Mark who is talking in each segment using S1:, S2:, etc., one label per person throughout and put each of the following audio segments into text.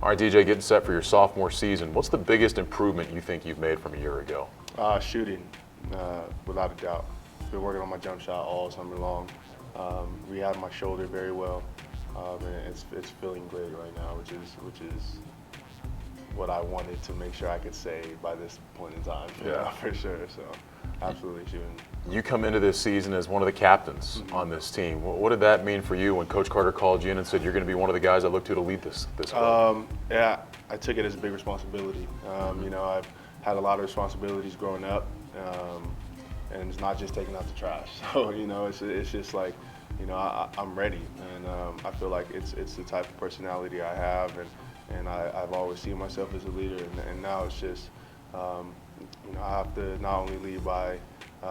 S1: All right, DJ, getting set for your sophomore season. What's the biggest improvement you think you've made from a year ago?
S2: Shooting, without a doubt. Been working on my jump shot all summer long. Rehab my shoulder very well, and it's feeling great right now, which is what I wanted to make sure I could say by this point in time. Yeah, for sure. So, absolutely shooting.
S1: You come into this season as one of the captains on this team. What did that mean for you when Coach Carter called you in and said you're going to be one of the guys I look to lead this club?
S2: Yeah, I took it as a big responsibility. You know, I've had a lot of responsibilities growing up, and it's not just taking out the trash. So, you know, it's just like, you know, I'm ready, and I feel like it's the type of personality I have, and I've always seen myself as a leader, and now it's just, you know, I have to not only lead by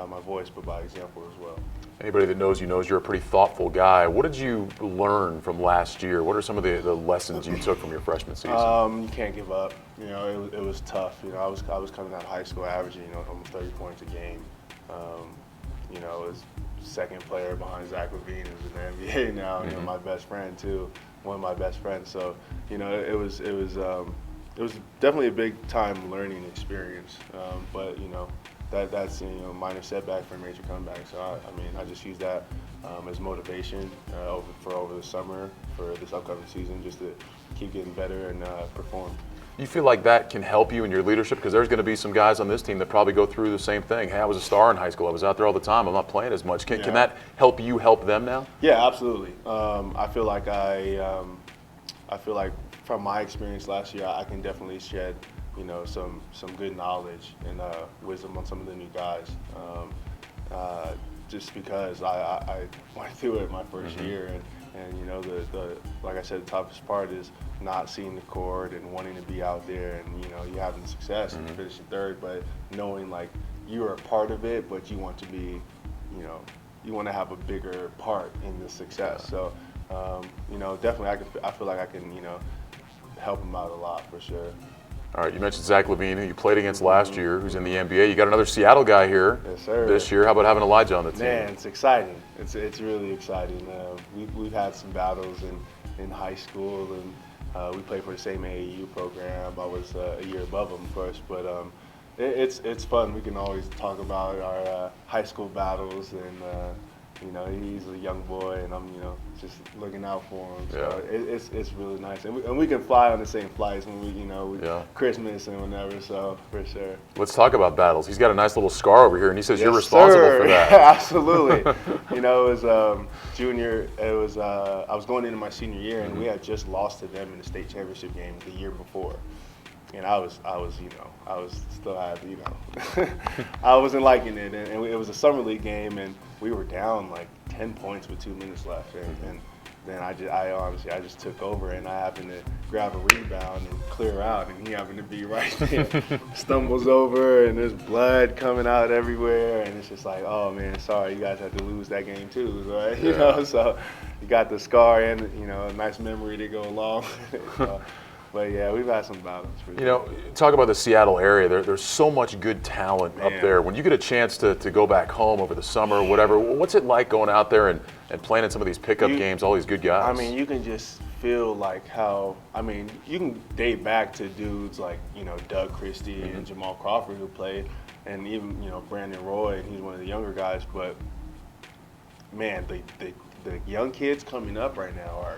S2: my voice, but by example as well.
S1: Anybody that knows you knows you're a pretty thoughtful guy. What did you learn from last year? What are some of the lessons you took from your freshman season?
S2: You can't give up. You know, it was tough. You know, I was coming out of high school averaging, you know, almost 30 points a game. You know, I was second player behind Zach LaVine, who's in the NBA now. You know, my best friend too, one of my best friends. So, you know, it was definitely a big time learning experience. But you know, that's, you know, minor setback for a major comeback. So I mean, I just use that as motivation over the summer for this upcoming season, just to keep getting better and perform.
S1: You feel like that can help you in your leadership? Because there's going to be some guys on this team that probably go through the same thing. Hey, I was a star in high school. I was out there all the time. I'm not playing as much. Can that help you help them now?
S2: Yeah, absolutely. I feel like from my experience last year, I can definitely shed, you know, some good knowledge and wisdom on some of the new guys. Just because I went through it my first year, and you know, the like I said, the toughest part is not seeing the court and wanting to be out there, and you know, you having success and finishing third, but knowing like you are a part of it, but you want to be, you know, you want to have a bigger part in the success. So, you know, definitely I feel like I can, you know, help them out a lot for sure.
S1: All right, you mentioned Zach LaVine, who you played against last year, who's in the NBA. You got another Seattle guy here this year. How about having Elijah on the team?
S2: Man, it's exciting. It's really exciting. We've had some battles in high school, and we played for the same AAU program. I was a year above him, of course, but it's fun. We can always talk about our high school battles, and you know, he's a young boy, and I'm, you know, just looking out for him. So it's really nice, and we can fly on the same flights when we, you know, Christmas and whenever. So for sure.
S1: Let's talk about battles. He's got a nice little scar over here, and he says you're responsible for that.
S2: Absolutely. You know, it was junior. It was I was going into my senior year, and we had just lost to them in the state championship game the year before. And I was, you know, you know, I wasn't liking it, and it was a summer league game, and we were down like 10 points with 2 minutes left, and then I just took over, and I happened to grab a rebound and clear out, and he happened to be right there, stumbles over, and there's blood coming out everywhere, and it's just like, oh man, sorry, you guys had to lose that game too, right? You know, so you got the scar and, you know, a nice memory to go along with it. So. But yeah, we've had some battles.
S1: You know, talk about the Seattle area. There's so much good talent up there. When you get a chance to go back home over the summer or whatever, what's it like going out there and playing in some of these pickup games, all these good guys?
S2: I mean, you can just feel like how, I mean, you can date back to dudes like, you know, Doug Christie and Jamal Crawford who played, and even, you know, Brandon Roy, and he's one of the younger guys. But man, the young kids coming up right now are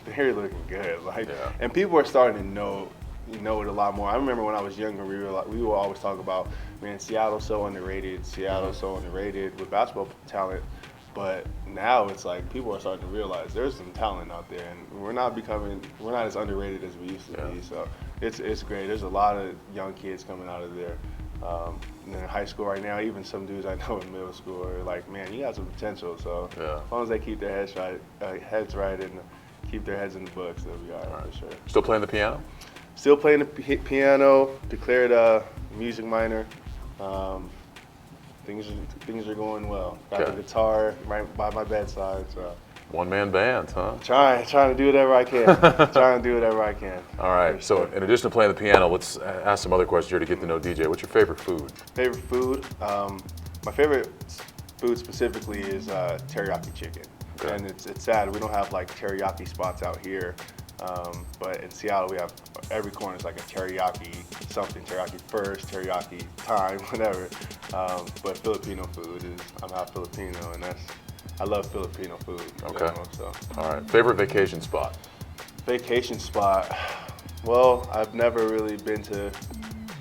S2: they're looking good, like, and people are starting to know it a lot more. I remember when I was younger, we would always talk about, man, Seattle's so underrated. Seattle's so underrated with basketball talent, but now it's like people are starting to realize there's some talent out there, and we're not as underrated as we used to be. So it's great. There's a lot of young kids coming out of there. And in high school right now, even some dudes I know in middle school are like, man, you got some potential. So as long as they keep their heads right, and keep their heads in the books, they'll be all right for sure.
S1: Still playing the piano?
S2: Still playing the piano, declared a music minor. Things are going well. Got the guitar right by my bedside. So.
S1: One-man band, huh?
S2: Trying to do whatever I can.
S1: All right, so in addition to playing the piano, let's ask some other questions here to get to know DJ. What's your favorite food?
S2: Favorite food? My favorite food specifically is teriyaki chicken. Okay. And it's sad we don't have like teriyaki spots out here. But in Seattle, we have every corner is like a teriyaki something, teriyaki first, teriyaki time, whatever. But Filipino food is, I'm half Filipino, and I love Filipino food.
S1: Okay.
S2: So.
S1: All right. Favorite vacation spot?
S2: Vacation spot. Well, I've never really been to.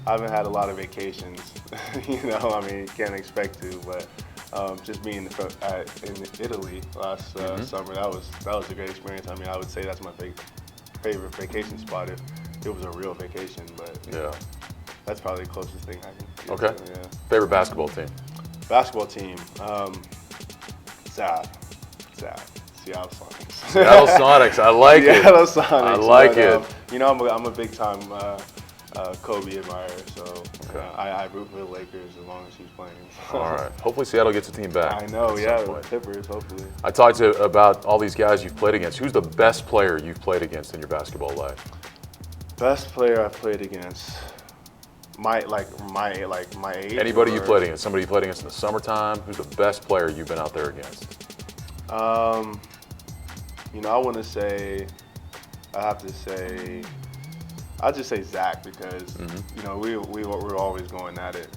S2: I haven't had a lot of vacations. I mean, can't expect to, but just being in Italy last summer, that was a great experience. I mean, I would say that's my favorite vacation spot if it was a real vacation, but
S1: Yeah.
S2: that's probably the closest thing I can get
S1: Okay.
S2: to, yeah.
S1: Favorite basketball team?
S2: Basketball team, Seattle Sonics.
S1: Seattle Sonics. I like it.
S2: Seattle Sonics.
S1: I like it.
S2: I'm a big time Kobe admirer, so
S1: Okay.
S2: I root for the Lakers as long as he's playing.
S1: All right. Hopefully Seattle gets a team back.
S2: I know,
S1: at
S2: yeah,
S1: some
S2: the
S1: point.
S2: Clippers, hopefully.
S1: I talked about all these guys you've played against. Who's the best player you've played against in your basketball life?
S2: Best player I've played against, my age.
S1: Anybody you
S2: or-
S1: played against? Somebody you played against in the summertime? Who's the best player you've been out there against?
S2: I want to say, I'll just say Zach because, we were always going at it.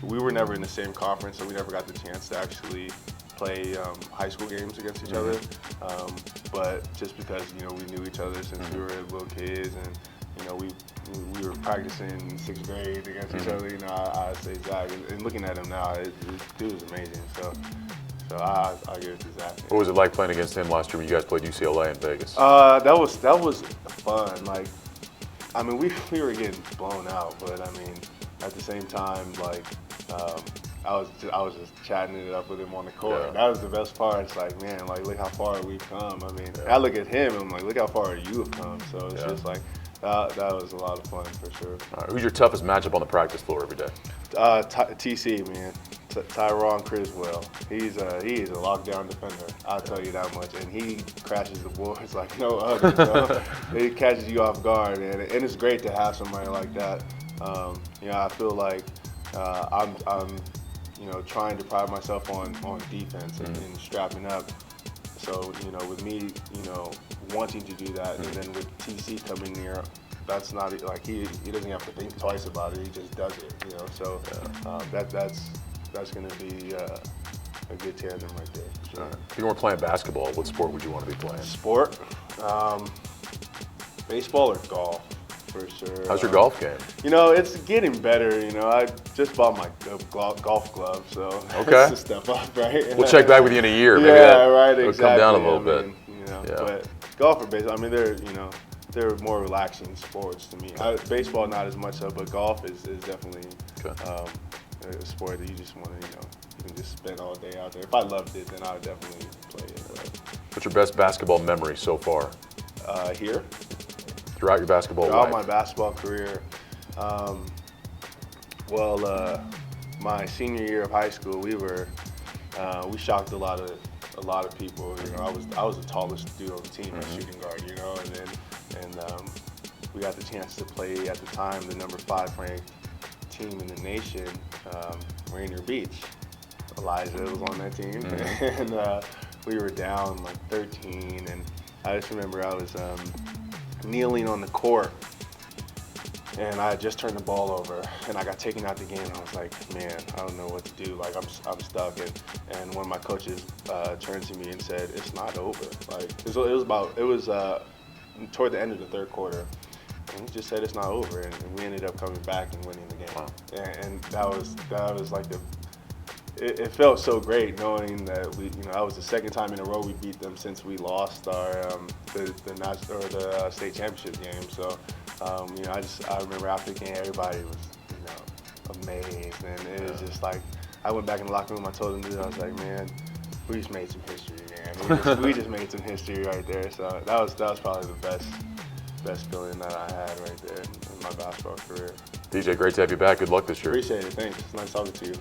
S2: We were never in the same conference, so we never got the chance to actually play high school games against each other. But just because, we knew each other since we were little kids and, we were practicing in 6th grade against each other, I'd say Zach. And looking at him now, dude is amazing. So I'll give it to Zach.
S1: What was it like playing against him last year when you guys played UCLA in Vegas?
S2: That was fun. Like, I mean, we were getting blown out, but I mean, at the same time, like, I was just chatting it up with him on the court.
S1: Yeah.
S2: That was the best part. It's like, man, like, look how far we've come. I mean, I look at him and I'm like, look how far you have come. So it's just like, that was a lot of fun for sure.
S1: All right. Who's your toughest matchup on the practice floor every day?
S2: TC, man. Tyrone Criswell. He is a lockdown defender. I'll tell you that much. And he crashes the boards like no other. So he catches you off guard, and it's great to have somebody like that. I feel like I'm trying to pride myself on defense and strapping up. So with me, wanting to do that, and then with TC coming near. That's not like he doesn't have to think twice about it. He just does it, So that's going to be a good tandem right there. Sure.
S1: Right. If you weren't playing basketball, what sport would you want to be playing?
S2: Sport, baseball or golf, for sure.
S1: How's your golf game?
S2: It's getting better. I just bought my golf glove, so
S1: Okay.
S2: it's a step up, right?
S1: We'll check back with you in a year. Maybe
S2: right,
S1: it'll
S2: exactly.
S1: come down a little bit.
S2: But golf or baseball, I mean, they're more relaxing sports to me. Baseball not as much so, but golf is definitely a sport that you just want to, you can just spend all day out there. If I loved it, then I would definitely play it.
S1: What's your best basketball memory so far?
S2: Here?
S1: Throughout your basketball
S2: Throughout
S1: life?
S2: my basketball career, my senior year of high school, we shocked a lot of people. I was the tallest dude on the team at shooting guard, and we got the chance to play at the time the number 5 ranked team in the nation, Rainier Beach. Elijah was on that team, and we were down like 13, and I just remember I was kneeling on the court, and I had just turned the ball over, and I got taken out the game, and I was like, man, I don't know what to do. Like, I'm stuck, and one of my coaches turned to me and said, it's not over. Like, it was toward the end of the 3rd quarter, and he just said it's not over, and we ended up coming back and winning the game.
S1: Wow.
S2: And that was like it felt so great knowing that that was the 2nd time in a row we beat them since we lost our the state championship game. So I remember after the game everybody was amazed, and it was just like I went back in the locker room. I told them, I was like, man, we just made some history, man. We just made some history right there. So that was probably the best feeling that I had right there in my basketball career.
S1: DJ, great to have you back. Good luck this year.
S2: Appreciate it. Thanks. It's nice talking to you.